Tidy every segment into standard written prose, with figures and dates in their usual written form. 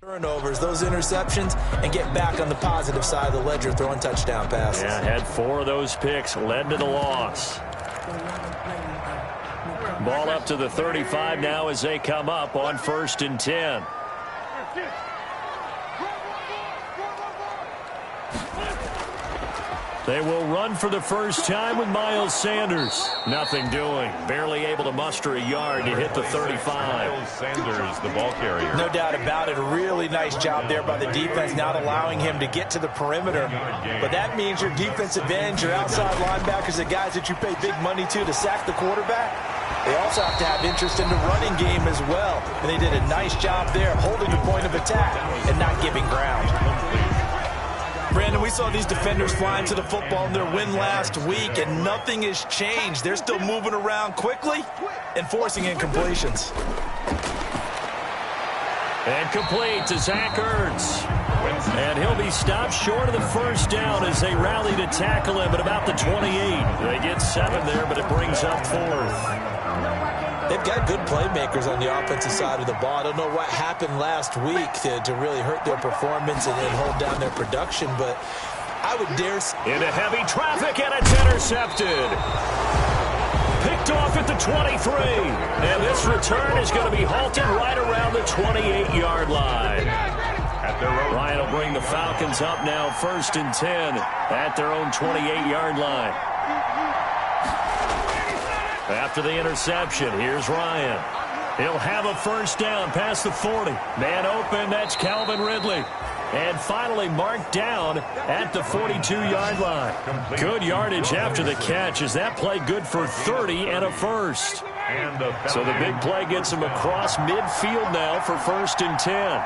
Turnovers, those interceptions, and get back on the positive side of the ledger, throwing touchdown passes. Yeah, had 4 of those picks, led to the loss. Ball up to the 35 now as they come up on 1st and 10. They will run for the first time with Miles Sanders. Nothing doing. Barely able to muster a yard to hit the 35. Miles Sanders, the ball carrier. No doubt about it. A really nice job there by the defense, not allowing him to get to the perimeter. But that means your defensive ends, your outside linebackers, the guys that you pay big money to sack the quarterback, they also have to have interest in the running game as well. And they did a nice job there, holding the point of attack and not giving ground. Brandon, we saw these defenders flying to the football in their win last week, and nothing has changed. They're still moving around quickly and forcing incompletions. And complete to Zach Ertz. And he'll be stopped short of the first down as they rally to tackle him at about the 28. They get 7 there, but it brings up 4th. They've got good playmakers on the offensive side of the ball. I don't know what happened last week to really hurt their performance and hold down their production, but I would dare say... Into heavy traffic, and it's intercepted. Picked off at the 23. And this return is going to be halted right around the 28-yard line. Ryan will bring the Falcons up now 1st and 10 at their own 28-yard line. After the interception, here's Ryan. He'll have a first down past the 40. Man open, that's Calvin Ridley. And finally marked down at the 42-yard line. Good yardage after the catch as that play good for 30 and a first. So the big play gets him across midfield now for 1st and 10.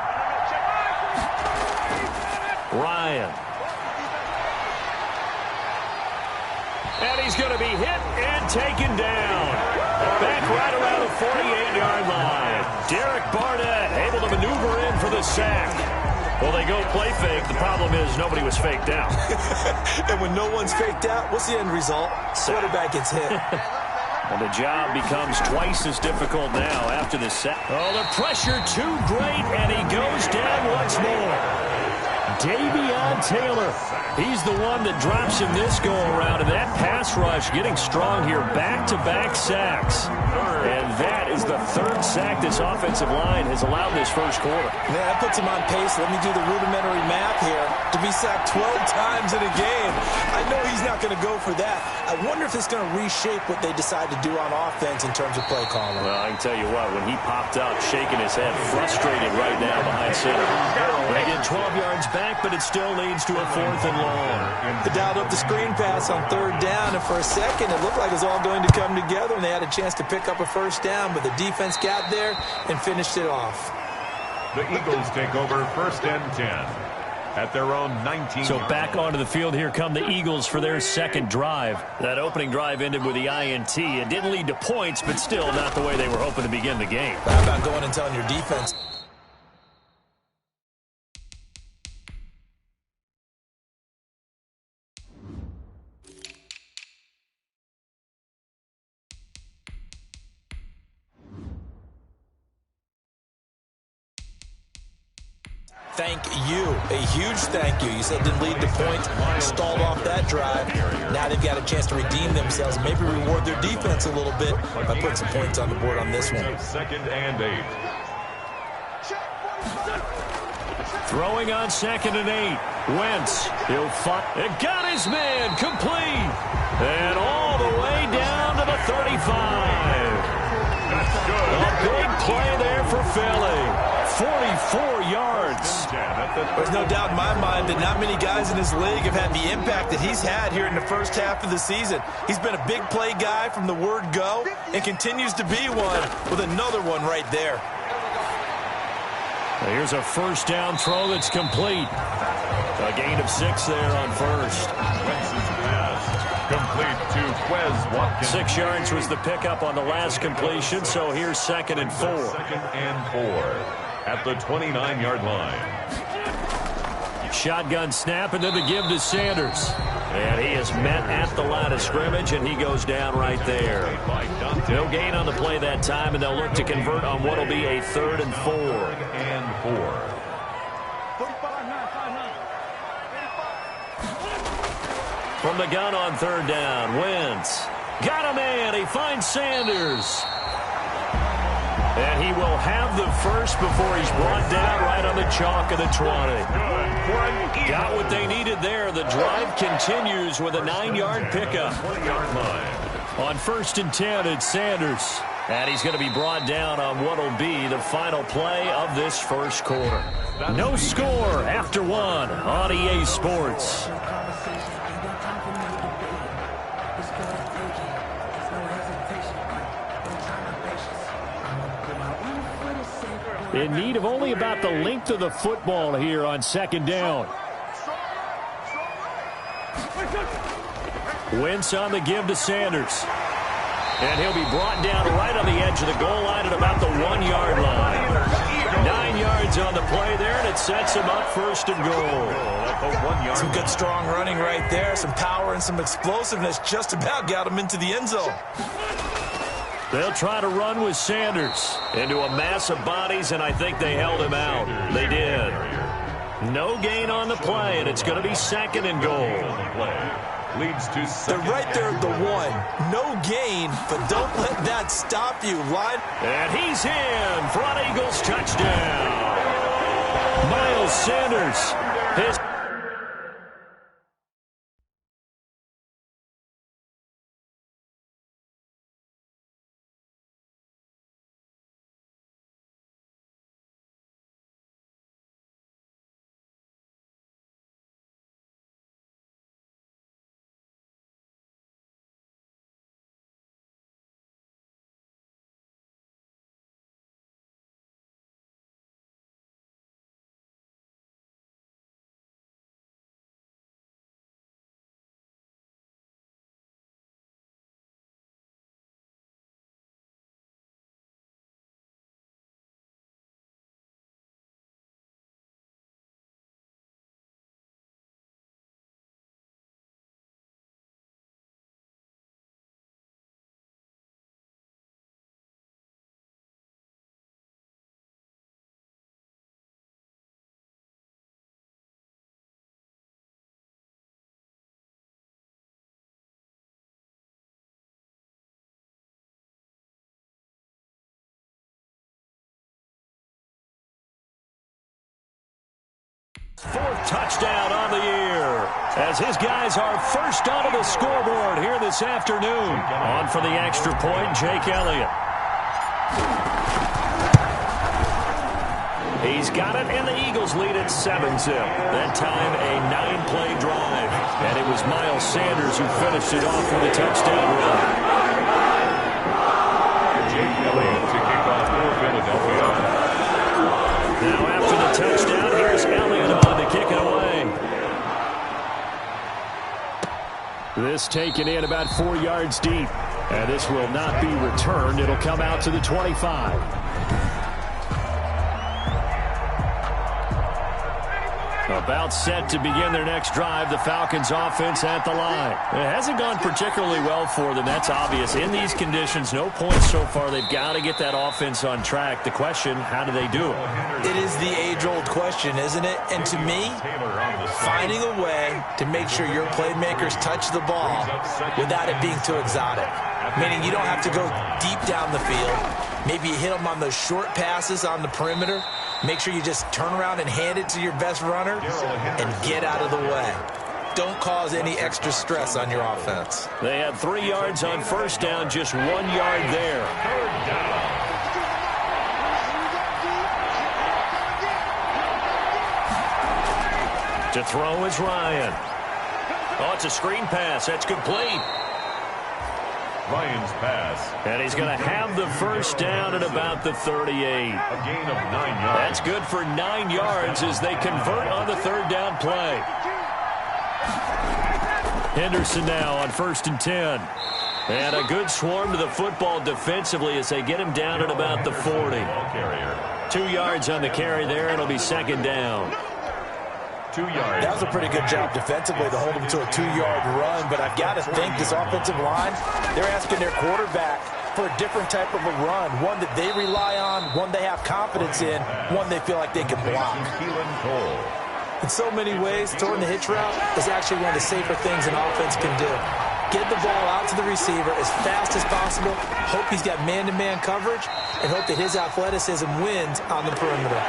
Ryan. And he's going to be hit and taken down. Back right around the 48-yard line. Derek Barnett able to maneuver in for the sack. Well, they go play fake. The problem is nobody was faked out. And when no one's faked out, what's the end result? Quarterback gets hit. And the job becomes twice as difficult now after the sack. Oh, the pressure too great, and he goes down once more. Davion Taylor, he's the one that drops him this go-around, and that pass rush getting strong here, back-to-back sacks. And that is the 3rd sack this offensive line has allowed this first quarter. Yeah, that puts him on pace. Let me do the rudimentary math here. To be sacked 12 times in a game, I know he's not going to go for that. I wonder if it's going to reshape what they decide to do on offense in terms of play calling. Well, I can tell you what, when he popped up, shaking his head, frustrated right now behind center. They get 12 yards back, but it still leads to a 4th and long. They dialed up the screen pass on 3rd down, and for a second it looked like it was all going to come together, and they had a chance to pick up a first down, but the defense got there and finished it off. The Eagles take over 1st and 10 at their own 19. So back onto the field, here come the Eagles for their 2nd drive. That opening drive ended with the INT. It didn't lead to points, but still not the way they were hoping to begin the game. How about going and telling your defense? Thank you. A huge thank you. You said it didn't lead to points, stalled off that drive. Now they've got a chance to redeem themselves, maybe reward their defense a little bit by putting some points on the board on this one. 2nd and 8. Throwing on 2nd and 8. Wentz. He'll fight. It got his man complete. And all the way down to the 35. That's good. A big play there for Philly. 44 yards. There's no doubt in my mind that not many guys in this league have had the impact that he's had here in the first half of the season. He's been a big play guy from the word go and continues to be one with another one right there. Here's a first down throw that's complete. A gain of 6 there on 1st. Wentz's pass complete to Quez Watkins. 6 yards was the pickup on the last completion, so here's 2nd and 4. 2nd and 4 at the 29-yard line. Shotgun snap, and then the give to Sanders. And he is met at the line of scrimmage, and he goes down right there. No gain on the play that time, and they'll look to convert on what will be a 3rd and 4. 3rd and 4. From the gun on third down, Wentz. Got him in. He finds Sanders. And he will have the first before he's brought down right on the chalk of the 20. Got what they needed there. The drive continues with a 9-yard pickup. On 1st and 10, it's Sanders. And he's going to be brought down on what will be the final play of this first quarter. No score after 1 on EA Sports. In need of only about the length of the football here on 2nd down. Wentz on the give to Sanders. And he'll be brought down right on the edge of the goal line at about the 1-yard line. 9 yards on the play there, and it sets him up 1st and goal. Some good strong running right there. Some power and some explosiveness just about got him into the end zone. They'll try to run with Sanders into a mass of bodies, and I think they held him out. They did. No gain on the play, and it's going to be 2nd and goal. They're right there at the 1. No gain, but don't let that stop you. And he's in for an Eagles touchdown. Miles Sanders. Fourth touchdown on the year as his guys are first onto the scoreboard here this afternoon. On for the extra point, Jake Elliott. He's got it, and the Eagles lead at 7-0. That time a 9-play drive, and it was Miles Sanders who finished it off with a touchdown run. Jake Elliott to kick off for Philadelphia. Now after the touchdown, here's Elliott on to kick it away. This taken in about 4 yards deep. And this will not be returned. It'll come out to the 25. About set to begin their next drive. The Falcons offense at the line. It hasn't gone particularly well for them. That's obvious. In these conditions, no points so far. They've got to get that offense on track. The question, how do they do it? It is the age-old question, isn't it? And to me, finding a way to make sure your playmakers touch the ball without it being too exotic. Meaning you don't have to go deep down the field. Maybe you hit them on those short passes on the perimeter. Make sure you just turn around and hand it to your best runner and get out of the way. Don't cause any extra stress on your offense. They had 3 yards on first down, just 1 yard there. To throw is Ryan. Oh, it's a screen pass. That's complete. Ryan's pass. And he's going to have the first down at about the 38. A gain of 9 yards. That's good for 9 yards as they convert on the third down play. Henderson now on 1st and 10. And a good swarm to the football defensively as they get him down at about the 40. 2 yards on the carry there. It'll be 2nd down. 2 yards. That was a pretty good job defensively to hold him to a 2-yard run, but I've got to think this offensive line, they're asking their quarterback for a different type of a run, one that they rely on, one they have confidence in, one they feel like they can block. In so many ways, throwing the hitch route is actually one of the safer things an offense can do. Get the ball out to the receiver as fast as possible, hope he's got man-to-man coverage, and hope that his athleticism wins on the perimeter.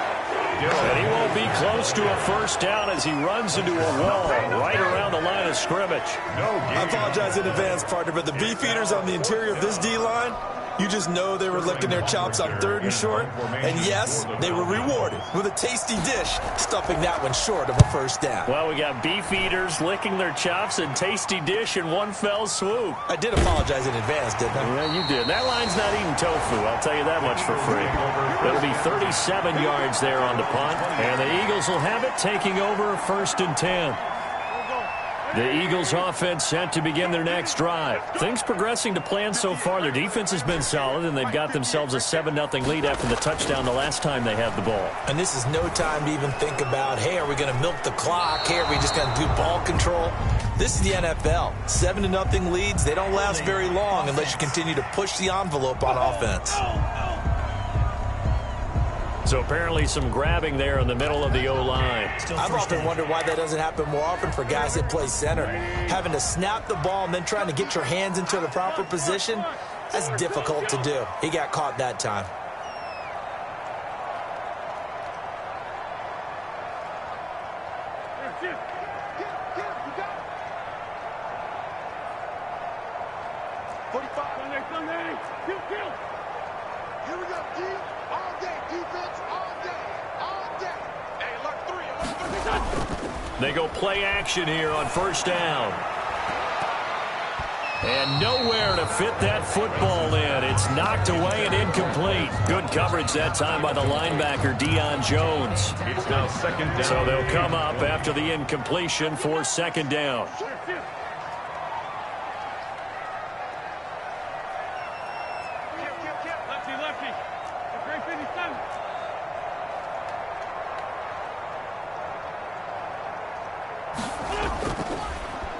And he won't be close to a first down as he runs into a wall right around the line of scrimmage. I apologize in advance, partner, but the beefeaters on the interior of this D-line, you just know they were licking their chops on 3rd and short. And yes, they were rewarded with a tasty dish, stuffing that one short of a first down. Well, we got beefeaters licking their chops and tasty dish in one fell swoop. I did apologize in advance, didn't I? Yeah, you did. That line's not eating tofu, I'll tell you that much for free. It'll be 37 yards there on the punt, and the Eagles will have it, taking over 1st and 10. The Eagles offense set to begin their next drive. Things progressing to plan so far. Their defense has been solid, and they've got themselves a 7-0 lead after the touchdown the last time they had the ball. And this is no time to even think about, hey, are we going to milk the clock? Hey, are we just going to do ball control? This is the NFL. 7-0 leads, they don't last very long unless you continue to push the envelope on offense. So apparently some grabbing there in the middle of the O-line. I've often wondered why that doesn't happen more often for guys that play center. Having to snap the ball and then trying to get your hands into the proper position, that's difficult to do. He got caught that time. They go play action here on 1st down. And nowhere to fit that football in. It's knocked away and incomplete. Good coverage that time by the linebacker, Deion Jones. It's now 2nd down. So they'll come up after the incompletion for 2nd down.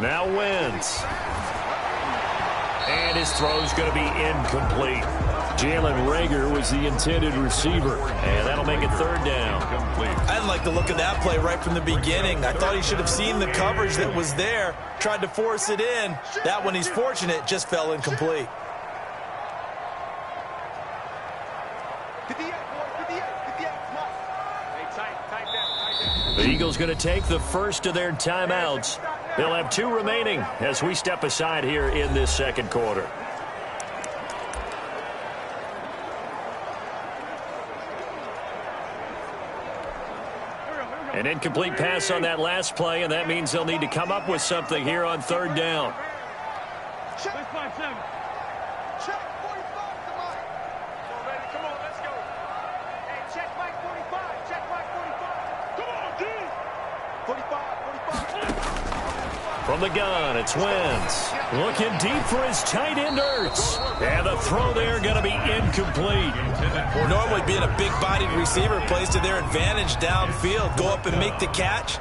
Now Wentz. And his throw's going to be incomplete. Jalen Reagor was the intended receiver. And that'll make it 3rd down. I didn't like the look of that play right from the beginning. I thought he should have seen the coverage that was there, tried to force it in. That one, he's fortunate, just fell incomplete. The Eagles going to take the first of their timeouts. They'll have 2 remaining as we step aside here in this 2nd quarter. An incomplete pass on that last play, and that means they'll need to come up with something here on 3rd down. From the gun, it's Wentz. Looking deep for his tight end, Ertz. And the throw there going to be incomplete. Normally being a big-bodied receiver plays to their advantage downfield. Go up and make the catch,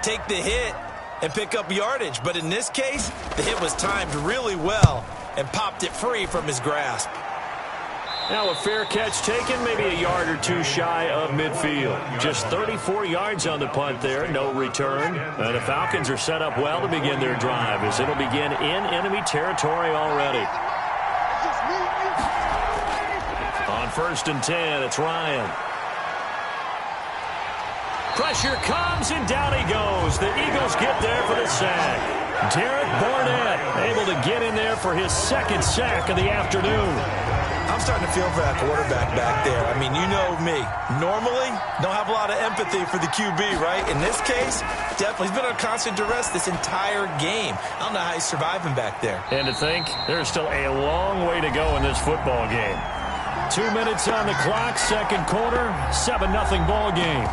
take the hit, and pick up yardage. But in this case, the hit was timed really well and popped it free from his grasp. Now a fair catch taken, maybe a yard or 2 shy of midfield. Just 34 yards on the punt there, no return. And the Falcons are set up well to begin their drive as it'll begin in enemy territory already. On 1st and 10, it's Ryan. Pressure comes, and down he goes. The Eagles get there for the sack. Derek Barnett able to get in there for his 2nd sack of the afternoon. I'm starting to feel for that quarterback back there. I mean, you know me. Normally, don't have a lot of empathy for the QB, right? In this case, definitely. He's been on constant duress this entire game. I don't know how he's surviving back there. And to think, there's still a long way to go in this football game. 2 minutes on the clock, 2nd quarter, 7-0 ball game.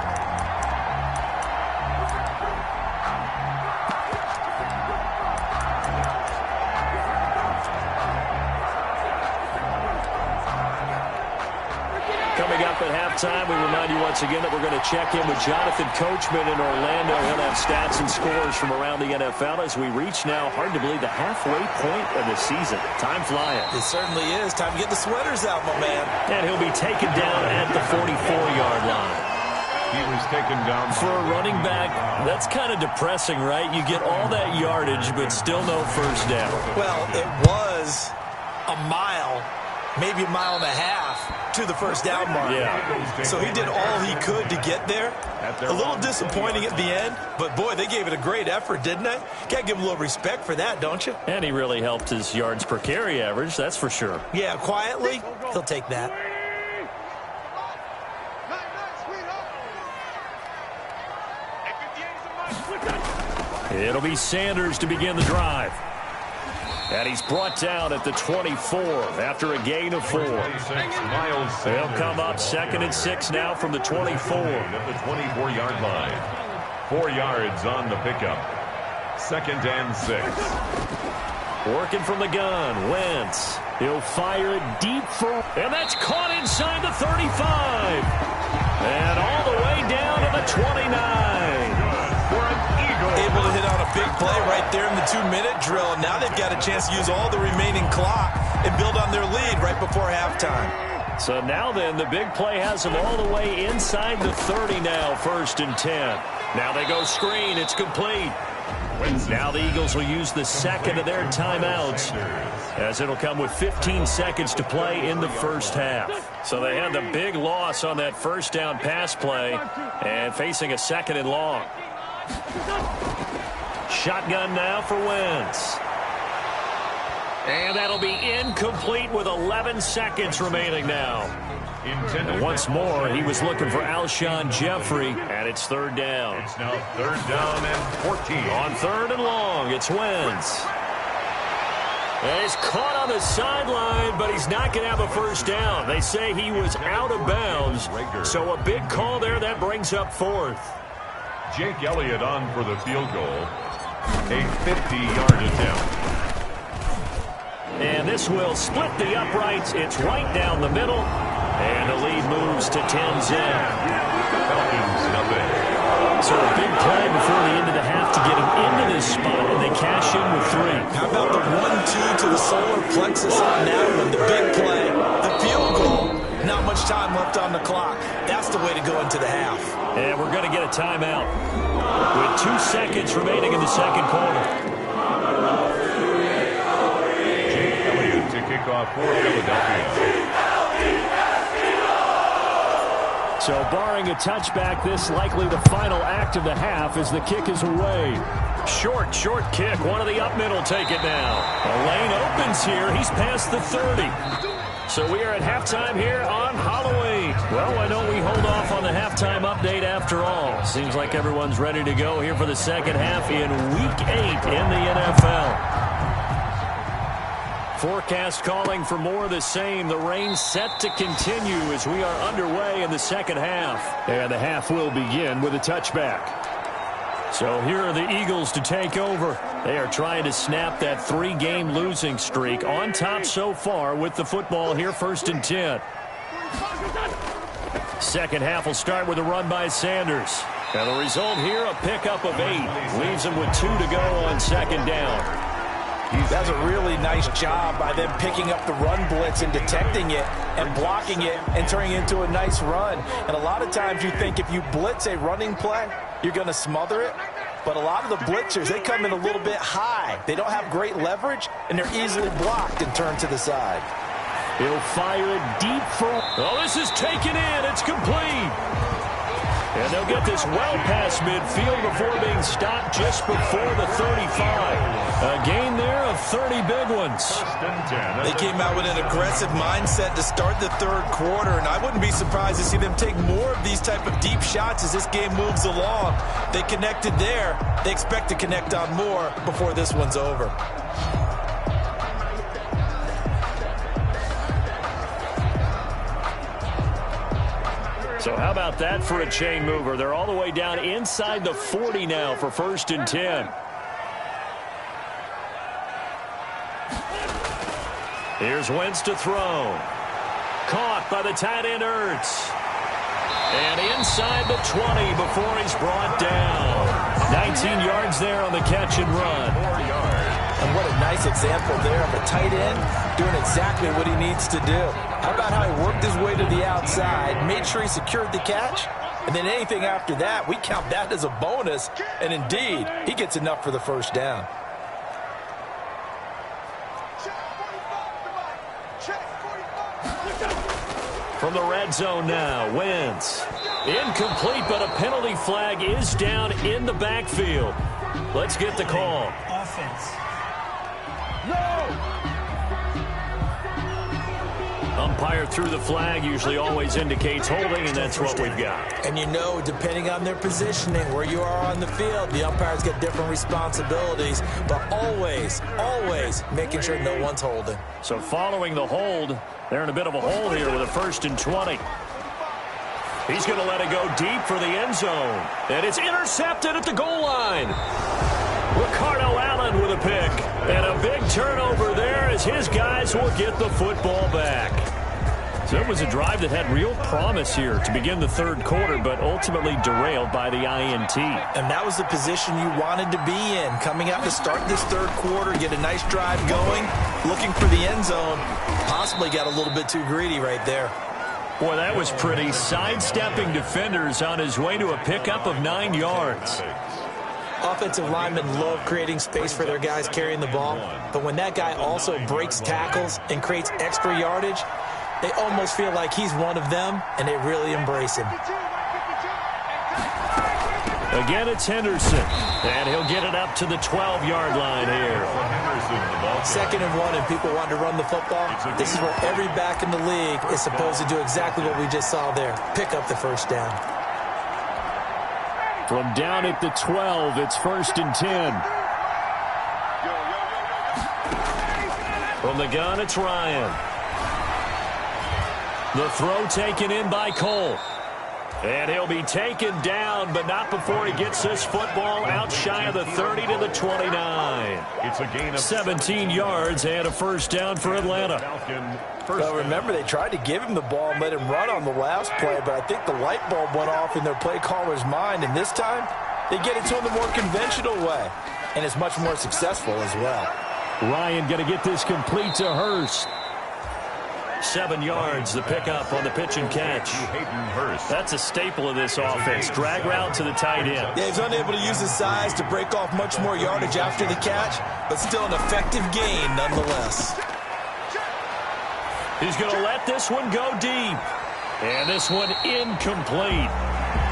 halftime, we remind you once again that we're going to check in with Jonathan Coachman in Orlando. He'll have stats and scores from around the NFL as we reach now, hard to believe, the halfway point of the season. Time flying. It certainly is. Time to get the sweaters out, my man. And he'll be taken down at the 44-yard line. He was taken down. For a running back, that's kind of depressing, right? You get all that yardage, but still no first down. Well, it was a mile, maybe a mile and a half to the first down mark. Yeah. So he did all he could to get there. A little disappointing at the end, but boy, they gave it a great effort, didn't they? Got to give him a little respect for that, don't you? And he really helped his yards per carry average, that's for sure. Yeah, quietly, he'll take that. It'll be Sanders to begin the drive. And he's brought down at the 24 after a gain of 4. They'll come up 2nd and 6 now from the 24. At the 24-yard line. 4 yards on the pickup. 2nd and 6. Working from the gun, Wentz. He'll fire it deep for, and that's caught inside the 35. And all the way down to the 29. Able to hit on a big play right there in the 2-minute drill. And now they've got a chance to use all the remaining clock and build on their lead right before halftime. So now then, the big play has them all the way inside the 30 now, 1st and 10. Now they go screen. It's complete. Now the Eagles will use the second of their timeouts, as it'll come with 15 seconds to play in the first half. So they had the big loss on that first down pass play and facing a 2nd and long. Shotgun now for Wentz. And that'll be incomplete with 11 seconds remaining now. And once more, he was looking for Alshon Jeffrey, and it's 3rd down. It's now 3rd down and 14. On 3rd and long, it's Wentz. And he's caught on the sideline, but he's not going to have a first down. They say he was out of bounds, so a big call there that brings up 4th. Jake Elliott on for the field goal. A 50-yard attempt. And this will split the uprights. It's right down the middle. And the lead moves to 10-10. Falcons nothing. So a big play before the end of the half to get him into this spot, and they cash in with 3. How about the 1-2 to the solar plexus on that one? The big play, the field goal. Not much time left on the clock. That's the way to go into the half. And we're going to get a timeout with 2 seconds remaining in the second quarter. Jake Elliott to kick off for Philadelphia. So barring a touchback, this likely the final act of the half as the kick is away. Short kick. One of the up mid will take it now. A lane opens here. He's past the 30. So we are at halftime here on Halloween. Well, why don't we hold off on the halftime update after all? Seems like everyone's ready to go here for the second half in Week 8 in the NFL. Forecast calling for more of the same. The rain set to continue as we are underway in the second half. And the half will begin with a touchback. So here are the Eagles to take over. They are trying to snap that 3-game losing streak, on top so far with the football here, 1st and 10. Second half will start with a run by Sanders. And the result here, a pickup of 8. Leaves them with 2 to go on 2nd down. That's a really nice job by them picking up the run blitz and detecting it and blocking it and turning it into a nice run. And a lot of times you think if you blitz a running play, you're going to smother it. But a lot of the blitzers, they come in a little bit high. They don't have great leverage, and they're easily blocked and turned to the side. He'll fire it deep for... Oh, this is taken in. It's complete. And they'll get this well past midfield before being stopped just before the 35. A gain there of 30 big ones. They came out with an aggressive mindset to start the third quarter, and I wouldn't be surprised to see them take more of these type of deep shots as this game moves along. They connected there. They expect to connect on more before this one's over. So how about that for a chain mover? They're all the way down inside the 40 now for 1st and 10. Here's Wentz to throw. Caught by the tight end Ertz. And inside the 20 before he's brought down. 19 yards there on the catch and run. 4 yards. And what a nice example there of a tight end doing exactly what he needs to do. How about how he worked his way to the outside, made sure he secured the catch, and then anything after that, we count that as a bonus. And indeed, he gets enough for the first down. From the red zone now, Wentz. Incomplete, but a penalty flag is down in the backfield. Let's get the call. Offense. Umpire threw the flag, usually always indicates holding, and that's what we've got. And you know, depending on their positioning, where you are on the field, the umpires get different responsibilities, but always, always making sure no one's holding. So following the hold, they're in a bit of a hole here with a 1st and 20. He's going to let it go deep for the end zone. And it's intercepted at the goal line. Ricardo Allen with a pick. And a big turnover there as his guys will get the football back. So it was a drive that had real promise here to begin the third quarter, but ultimately derailed by the INT. And that was the position you wanted to be in. Coming out to start this third quarter, get a nice drive going, looking for the end zone. Possibly got a little bit too greedy right there. Boy, that was pretty. Sidestepping defenders on his way to a pickup of 9 yards. Offensive linemen love creating space for their guys carrying the ball, but when that guy also breaks tackles and creates extra yardage, they almost feel like he's one of them, and they really embrace him. Again, it's Henderson, and he'll get it up to the 12-yard line here. 2nd and 1, and people want to run the football. This is where every back in the league is supposed to do exactly what we just saw there, pick up the first down. From down at the 12, it's 1st and 10. From the gun, it's Ryan. The throw taken in by Cole. And he'll be taken down, but not before he gets this football out shy of the 30 to the 29. It's a gain of 17 yards and a first down for Atlanta. Well, remember, they tried to give him the ball and let him run on the last play, but I think the light bulb went off in their play caller's mind, and this time they get it to him the more conventional way, and it's much more successful as well. Ryan going to get this complete to Hurst. 7 yards, the pickup on the pitch and catch. That's a staple of this offense. Drag route to the tight end. Yeah, he's unable to use his size to break off much more yardage after the catch, but still an effective gain nonetheless. He's going to let this one go deep. And this one incomplete.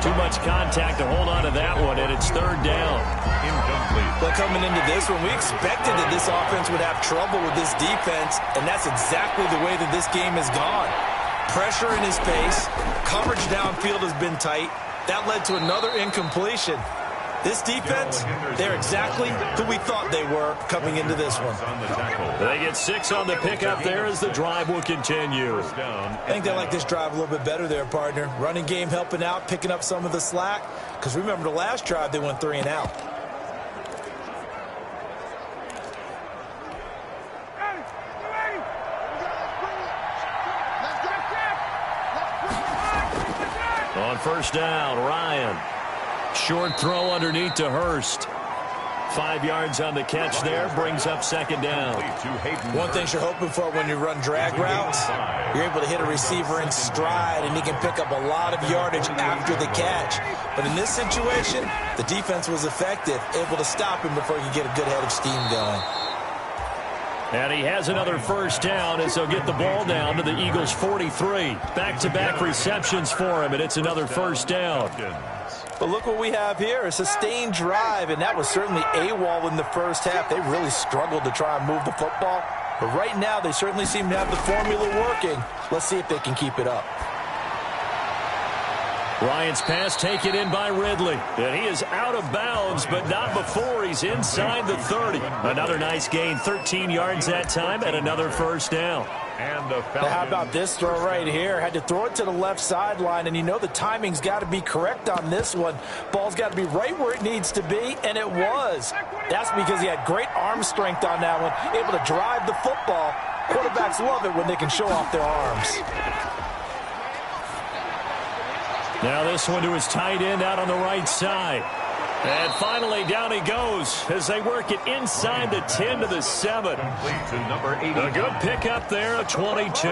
Too much contact to hold on to that one, and it's 3rd down. Incomplete. But coming into this one, we expected that this offense would have trouble with this defense, and that's exactly the way that this game has gone. Pressure in his face, coverage downfield has been tight. That led to another incompletion. This defense, they're exactly who we thought they were coming into this one. They get 6 on the pickup there as the drive will continue. I think they like this drive a little bit better there, partner. Running game helping out, picking up some of the slack. Because remember, the last drive, they went 3 and out. On first down, Ryan. Short throw underneath to Hurst. 5 yards on the catch there, brings up 2nd down. One thing you're hoping for when you run drag routes, you're able to hit a receiver in stride, and he can pick up a lot of yardage after the catch. But in this situation, the defense was effective, able to stop him before you get a good head of steam going. And he has another first down as they'll get the ball down to the Eagles' 43. Back-to-back receptions for him, and it's another first down. But look what we have here, a sustained drive, and that was certainly AWOL in the first half. They really struggled to try and move the football. But right now, they certainly seem to have the formula working. Let's see if they can keep it up. Ryan's pass taken in by Ridley. And he is out of bounds, but not before he's inside the 30. Another nice gain, 13 yards that time, and another first down. And the Now, how about this throw right here? Had to throw it to the left sideline, and you know the timing's got to be correct on this one. Ball's got to be right where it needs to be, and it was. That's because he had great arm strength on that one, able to drive the football. Quarterbacks love it when they can show off their arms. Now this one to his tight end out on the right side. And finally, down he goes as they work it inside the 10 to the 7. A good pickup there, a 22.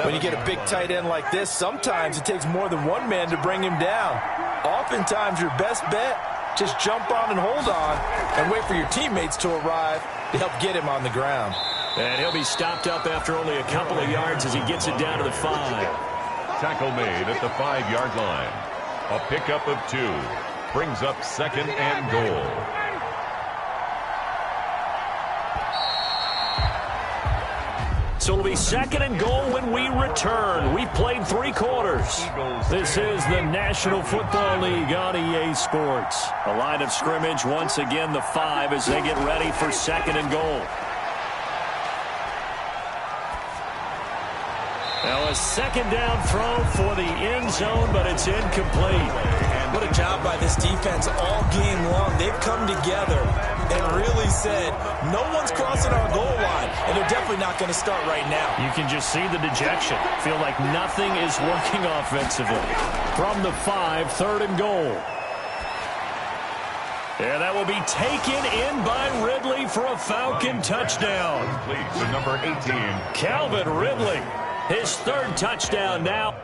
When you get a big tight end like this, sometimes it takes more than one man to bring him down. Oftentimes, your best bet, just jump on and hold on and wait for your teammates to arrive to help get him on the ground. And he'll be stopped up after only a couple of yards as he gets it down to the 5. Tackle made at the 5-yard line. A pickup of 2. Brings up 2nd and goal. So it'll be 2nd and goal when we return. We've played 3 quarters. This is the National Football League on EA Sports. A line of scrimmage, once again the 5 as they get ready for 2nd and goal. Now a 2nd down throw for the end zone, but it's incomplete. What a job by this defense all game long. They've come together and really said, no one's crossing our goal line, and they're definitely not going to start right now. You can just see the dejection. Feel like nothing is working offensively. From the 5, 3rd and goal. And that will be taken in by Ridley for a Falcon touchdown. Complete to number 18. Calvin Ridley, his 3rd touchdown now.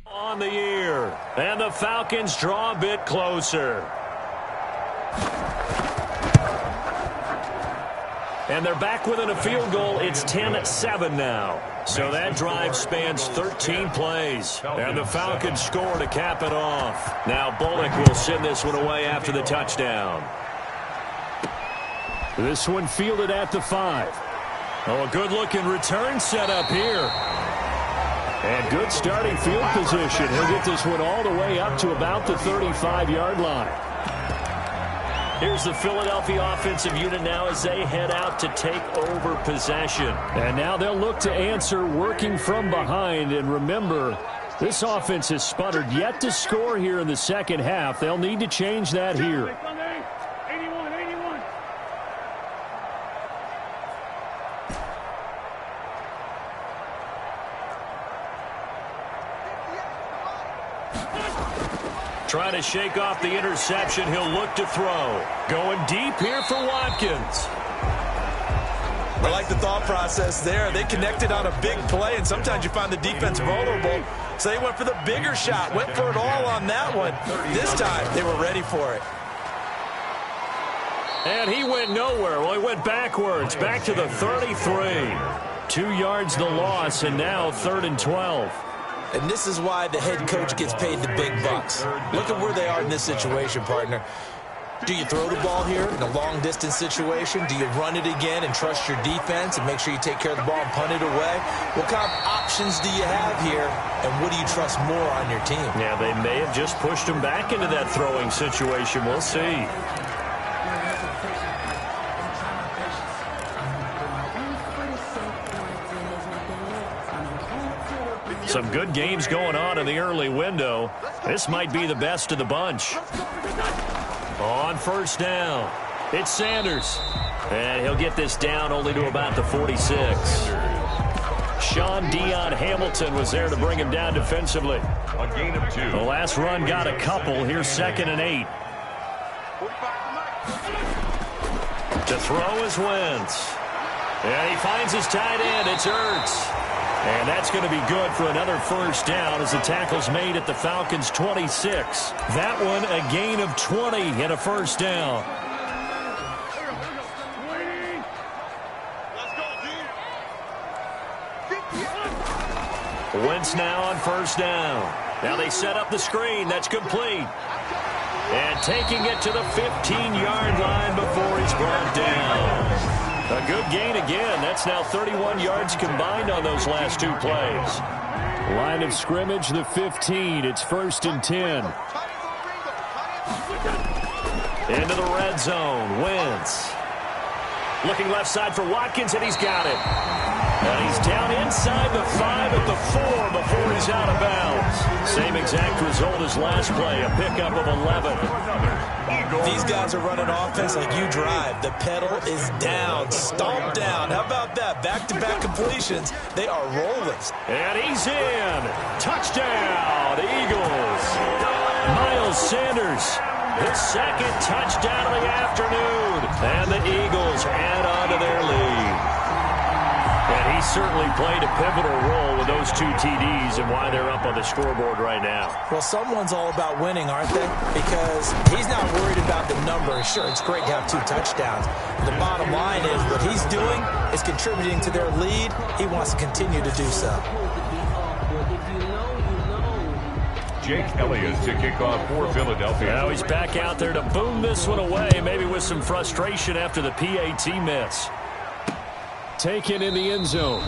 On the year, and the Falcons draw a bit closer. And they're back within a field goal. It's 10-7 now. So that drive spans 13 plays. And the Falcons score to cap it off. Now Bullock will send this one away after the touchdown. This one fielded at the 5. Oh, a good-looking return set up here. And good starting field position. He'll get this one all the way up to about the 35-yard line. Here's the Philadelphia offensive unit now as they head out to take over possession. And now they'll look to answer working from behind. And remember, this offense has sputtered yet to score here in the second half. They'll need to change that here. Trying to shake off the interception. He'll look to throw. Going deep here for Watkins. I like the thought process there. They connected on a big play, and sometimes you find the defense vulnerable. So they went for the bigger shot, went for it all on that one. This time, they were ready for it. And he went nowhere. Well, he went backwards, back to the 33. 2 yards the loss, and now 3rd and 12. And this is why the head coach gets paid the big bucks. Look at where they are in this situation, partner. Do you throw the ball here in a long-distance situation? Do you run it again and trust your defense and make sure you take care of the ball and punt it away? What kind of options do you have here, and what do you trust more on your team? Yeah, they may have just pushed him back into that throwing situation. We'll see. Some good games going on in the early window. This might be the best of the bunch. On 1st down, it's Sanders. And he'll get this down only to about the 46. Sean Dion Hamilton was there to bring him down defensively. A gain of 2. The last run got a couple. Here's 2nd and 8. To throw is Wentz. And he finds his tight end. It's Ertz. And that's going to be good for another 1st down as the tackle's made at the Falcons' 26. That one a gain of 20 and a 1st down. Wentz now on 1st down. Now they set up the screen. That's complete. And taking it to the 15-yard line before he's brought down. A good gain again. That's now 31 yards combined on those last two plays. Line of scrimmage, the 15. It's 1st and 10. Into the red zone. Wentz. Looking left side for Watkins, and he's got it. And he's down inside the 5 at the 4 before he's out of bounds. Same exact result as last play, a pickup of 11. These guys are running offense like you drive. The pedal is down, stomped down. How about that? Back-to-back completions. They are rolling. And he's in. Touchdown, Eagles. Miles Sanders, his second touchdown of the afternoon. And the Eagles add on to their lead. And he certainly played a pivotal role with those 2 TDs and why they're up on the scoreboard right now. Well, someone's all about winning, aren't they? Because he's not worried about the number. Sure, it's great to have 2 touchdowns. The bottom line is what he's doing is contributing to their lead. He wants to continue to do so. Jake Elliott to kick off for Philadelphia. Now he's back out there to boom this one away, maybe with some frustration after the PAT miss. Taken in the end zone.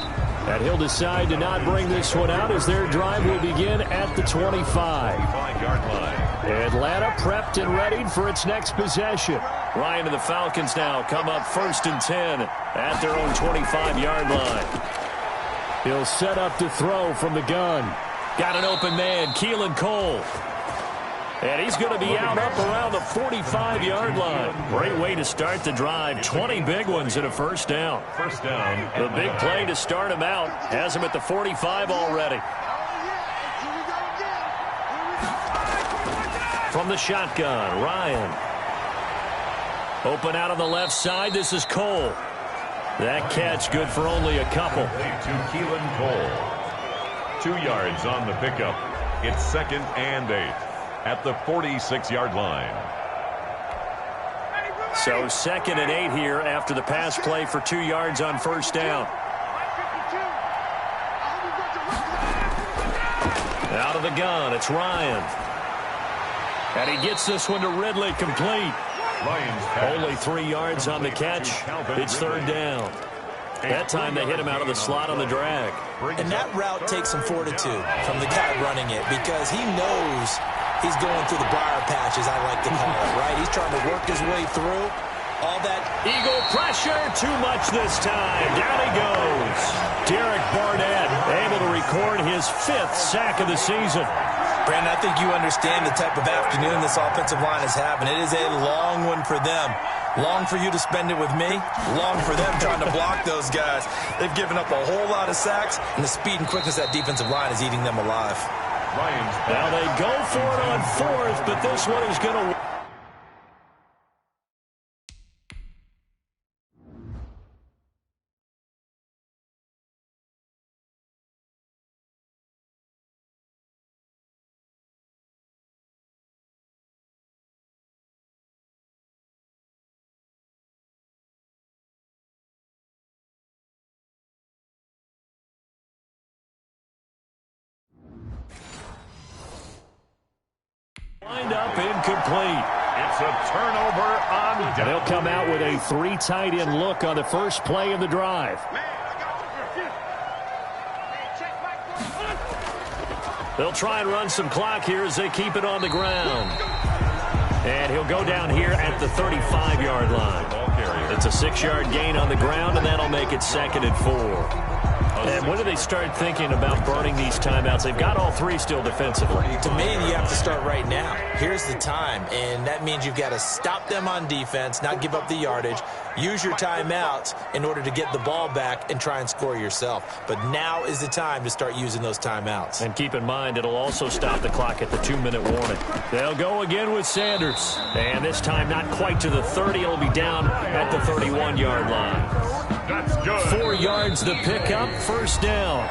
And he'll decide to not bring this one out as their drive will begin at the 25. 25-yard line. Atlanta prepped and readied for its next possession. Ryan and the Falcons now come up 1st and 10 at their own 25-yard line. He'll set up to throw from the gun. Got an open man, Keelan Cole. And he's going to be out up around the 45-yard line. Great way to start the drive. 20 big ones and a first down. First down. The big play to start him out has him at the 45 already. From the shotgun, Ryan. Open out on the left side. This is Cole. That catch good for only a couple. To Keelan Cole. 2 yards on the pickup. It's 2nd and 8 at the 46-yard line. So 2nd and 8 here after the pass play for 2 yards on first down. Out of the gun, it's Ryan. And he gets this one to Ridley, complete. Only 3 yards on the catch. It's 3rd down. That time they hit him out of the slot on the drag. And that route takes some fortitude from the guy running it because he knows he's going through the briar patch, as I like to call it, right? He's trying to work his way through all that. Eagle pressure, too much this time. Down he goes. Derek Barnett able to record his 5th sack of the season. Brandon, I think you understand the type of afternoon this offensive line is having. It is a long one for them. Long for you to spend it with me. Long for them trying to block those guys. They've given up a whole lot of sacks, and the speed and quickness of that defensive line is eating them alive. Now they go for it on 4th, but this one is going to... Lined up, incomplete. It's a turnover on down. And they'll come out with a 3 tight end look on the first play of the drive. They'll try and run some clock here as they keep it on the ground. And he'll go down here at the 35-yard line. It's a 6-yard gain on the ground, and that'll make it 2nd and 4. And when do they start thinking about burning these timeouts? They've got all 3 still defensively. To me, you have to start right now. Here's the time, and that means you've got to stop them on defense, not give up the yardage, use your timeouts in order to get the ball back and try and score yourself. But now is the time to start using those timeouts. And keep in mind, it'll also stop the clock at the 2-minute warning. They'll go again with Sanders. And this time not quite to the 30. It'll be down at the 31-yard line. That's good. 4 yards the pickup, first down.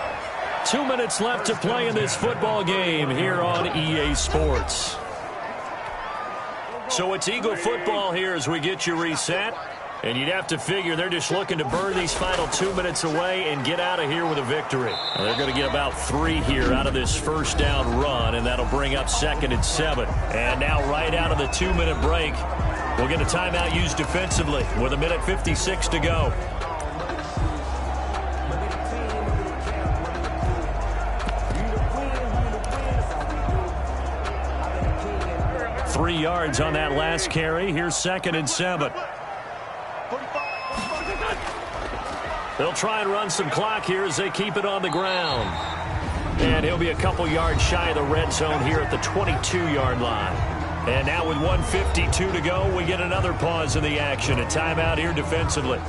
2 minutes left to play in this football game here on EA Sports. So it's Eagle football here as we get you reset. And you'd have to figure they're just looking to burn these final 2 minutes away and get out of here with a victory. Now they're going to get about 3 here out of this first down run, and that'll bring up 2nd and 7. And now right out of the 2-minute break, we'll get a timeout used defensively with 1:56 to go. 3 yards on that last carry. Here's 2nd and 7. They'll try and run some clock here as they keep it on the ground. And he'll be a couple yards shy of the red zone here at the 22-yard line. And now with 1:52 to go, we get another pause in the action. A timeout here defensively.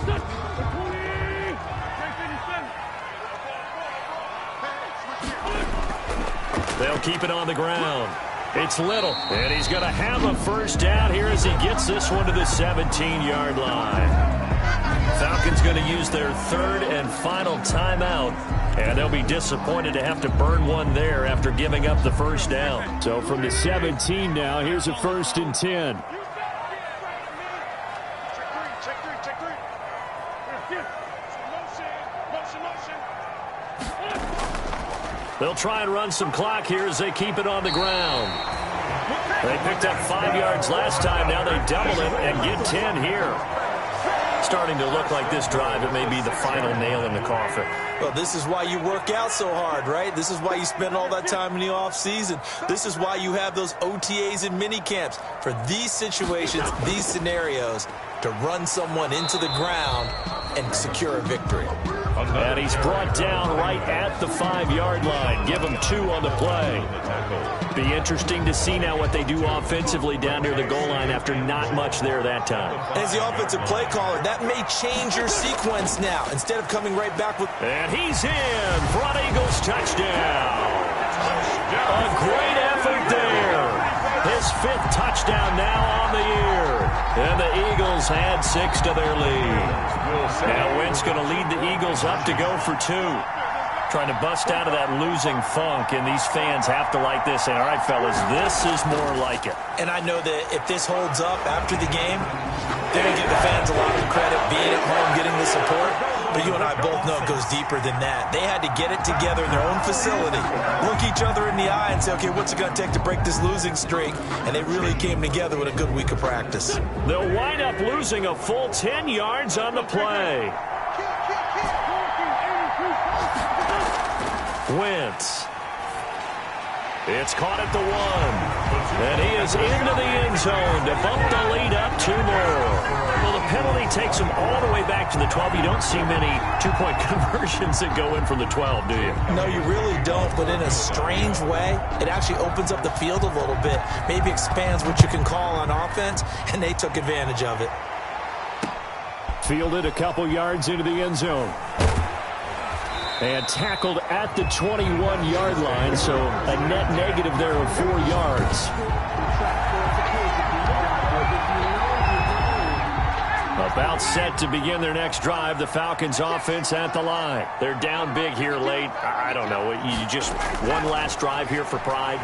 They'll keep it on the ground. It's Little, and he's going to have a first down here as he gets this one to the 17-yard line. Falcons going to use their 3rd and final timeout, and they'll be disappointed to have to burn one there after giving up the first down. So from the 17 now, here's a 1st and 10. They'll try and run some clock here as they keep it on the ground. They picked up 5 yards last time. Now they double it and get 10 here. Starting to look like this drive, it may be the final nail in the coffin. Well, this is why you work out so hard, right? This is why you spend all that time in the offseason. This is why you have those OTAs and mini camps. For these situations, these scenarios, to run someone into the ground and secure a victory. And he's brought down right at the 5-yard line. Give him 2 on the play. Be interesting to see now what they do offensively down near the goal line after not much there that time. As the offensive play caller, that may change your sequence now. Instead of coming right back with... And he's in. Front Eagles touchdown. A great effort there. His 5th touchdown now on the year. And the Eagles add 6 to their lead. Now Wentz going to lead the Eagles up to go for 2. Trying to bust out of that losing funk, and these fans have to like this. And all right, fellas, this is more like it. And I know that if this holds up after the game, they're going to give the fans a lot of credit, being at home, getting the support. But you and I both know it goes deeper than that. They had to get it together in their own facility, look each other in the eye and say, okay, what's it going to take to break this losing streak? And they really came together with a good week of practice. They'll wind up losing a full 10 yards on the play. Wentz. It's caught at the 1. And he is into the end zone to bump the lead up 2 more. Well, the penalty takes him all the way back to the 12. You don't see many 2-point conversions that go in from the 12, do you? No, you really don't. But in a strange way, it actually opens up the field a little bit. Maybe expands what you can call on offense, and they took advantage of it. Fielded a couple yards into the end zone. And tackled at the 21-yard line, so a net negative there of 4 yards. About set to begin their next drive, the Falcons offense at the line. They're down big here late. I don't know, you just one last drive here for pride?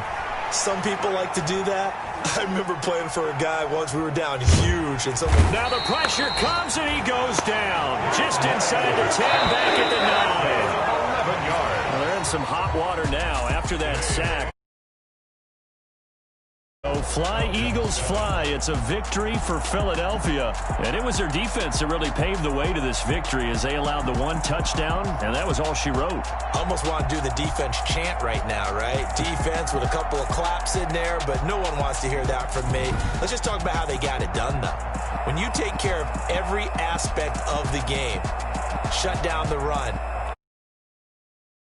Some people like to do that. I remember playing for a guy once. We were down huge. And now the pressure comes, and he goes down. Just inside the 10, back at the 9. Well, they're in some hot water now after that sack. Oh, fly, Eagles, fly. It's a victory for Philadelphia. And it was their defense that really paved the way to this victory as they allowed the 1 touchdown, and that was all she wrote. Almost want to do the defense chant right now, right? Defense with a couple of claps in there, but no one wants to hear that from me. Let's just talk about how they got it done, though. When you take care of every aspect of the game, shut down the run,